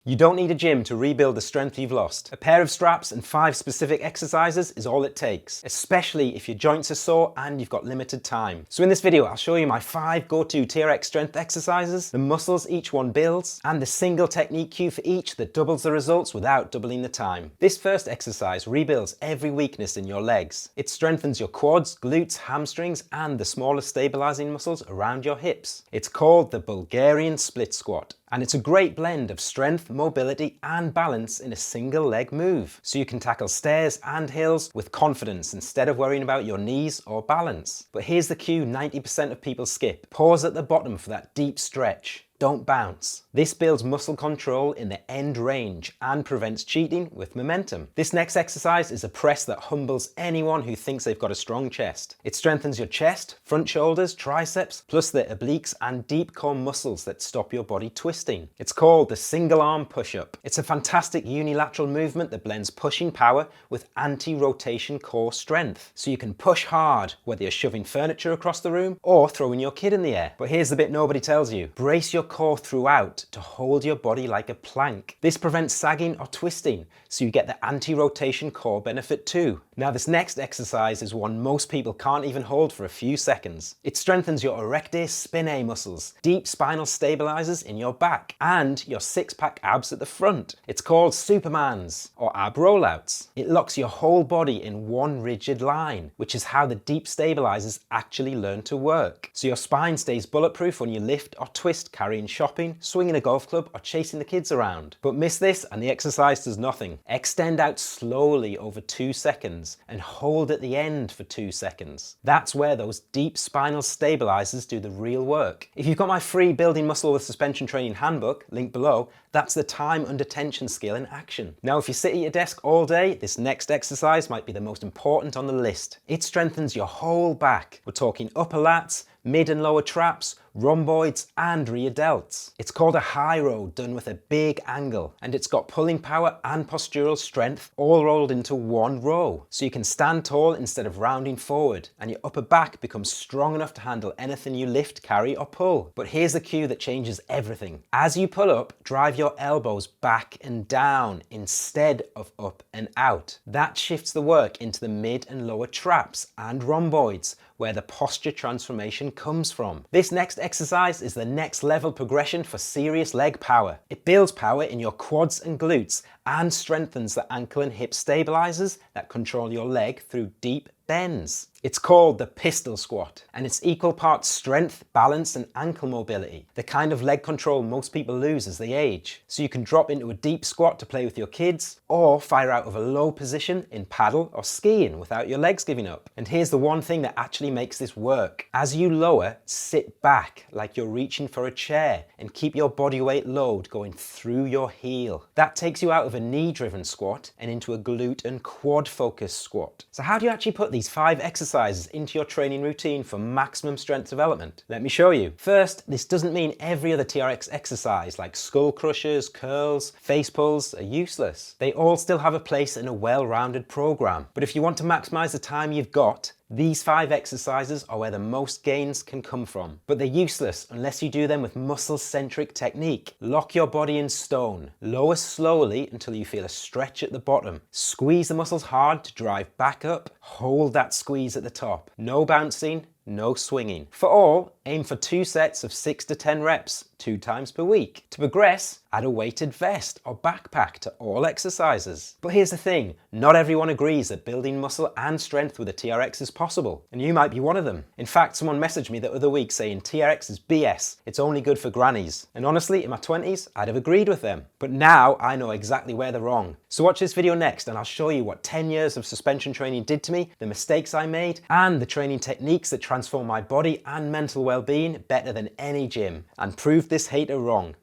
You don't need a gym to rebuild the strength you've lost. A pair of straps and 5 specific exercises is all it takes, especially if your joints are sore and you've got limited time. So in this video, I'll show you my 5 go-to TRX strength exercises, the muscles each one builds, and the single technique cue for each that doubles the results without doubling the time. This first exercise rebuilds every weakness in your legs. It strengthens your quads, glutes, hamstrings, and the smaller stabilizing muscles around your hips. It's called the Bulgarian split squat. And it's a great blend of strength, mobility, and balance in a single leg move. So you can tackle stairs and hills with confidence instead of worrying about your knees or balance. But here's the cue 90% of people skip. Pause at the bottom for that deep stretch. Don't bounce. This builds muscle control in the end range and prevents cheating with momentum. This next exercise is a press that humbles anyone who thinks they've got a strong chest. It strengthens your chest, front shoulders, triceps, plus the obliques and deep core muscles that stop your body twisting. It's called the single arm push-up. It's a fantastic unilateral movement that blends pushing power with anti-rotation core strength. So you can push hard, whether you're shoving furniture across the room or throwing your kid in the air. But here's the bit nobody tells you. Brace your core throughout to hold your body like a plank. This prevents sagging or twisting, so you get the anti-rotation core benefit too. Now this next exercise is one most people can't even hold for a few seconds. It strengthens your erector spinae muscles, deep spinal stabilizers in your back, and your six-pack abs at the front. It's called Supermans, or ab rollouts. It locks your whole body in one rigid line, which is how the deep stabilizers actually learn to work. So your spine stays bulletproof when you lift or twist carrying shopping, swinging a golf club, or chasing the kids around. But miss this and the exercise does nothing. Extend out slowly over 2 seconds and hold at the end for 2 seconds. That's where those deep spinal stabilizers do the real work. If you've got my free Building Muscle with Suspension Training handbook, link below, that's the time under tension skill in action. Now if you sit at your desk all day, this next exercise might be the most important on the list. It strengthens your whole back. We're talking upper lats, mid and lower traps, rhomboids, and rear delts. It's called a high row done with a big angle, and it's got pulling power and postural strength all rolled into one row. So you can stand tall instead of rounding forward, and your upper back becomes strong enough to handle anything you lift, carry, or pull. But here's the cue that changes everything. As you pull up, drive your elbows back and down instead of up and out. That shifts the work into the mid and lower traps and rhomboids, where the posture transformation comes from. This next exercise is the next level progression for serious leg power. It builds power in your quads and glutes and strengthens the ankle and hip stabilizers that control your leg through deep bends. It's called the pistol squat, and it's equal parts strength, balance, and ankle mobility, the kind of leg control most people lose as they age. So you can drop into a deep squat to play with your kids, or fire out of a low position in paddle or skiing without your legs giving up. And here's the one thing that actually makes this work. As you lower, sit back like you're reaching for a chair and keep your body weight load going through your heel. That takes you out of a knee-driven squat and into a glute and quad-focused squat. So how do you actually put these 5 exercises into your training routine for maximum strength development? Let me show you. First, this doesn't mean every other TRX exercise like skull crushers, curls, face pulls are useless. They all still have a place in a well-rounded program. But if you want to maximize the time you've got, these 5 exercises are where the most gains can come from. But they're useless unless you do them with muscle-centric technique. Lock your body in stone. Lower slowly until you feel a stretch at the bottom. Squeeze the muscles hard to drive back up. Hold that squeeze at the top. No bouncing, no swinging. For all, aim for 2 sets of 6 to 10 reps, 2 times per week. To progress, add a weighted vest or backpack to all exercises. But here's the thing, not everyone agrees that building muscle and strength with a TRX is possible, and you might be one of them. In fact, someone messaged me the other week saying TRX is BS, it's only good for grannies. And honestly, in my 20s, I'd have agreed with them. But now I know exactly where they're wrong. So watch this video next and I'll show you what 10 years of suspension training did to me, the mistakes I made, and the training techniques that transform my body and mental well-being better than any gym, and prove this hater wrong.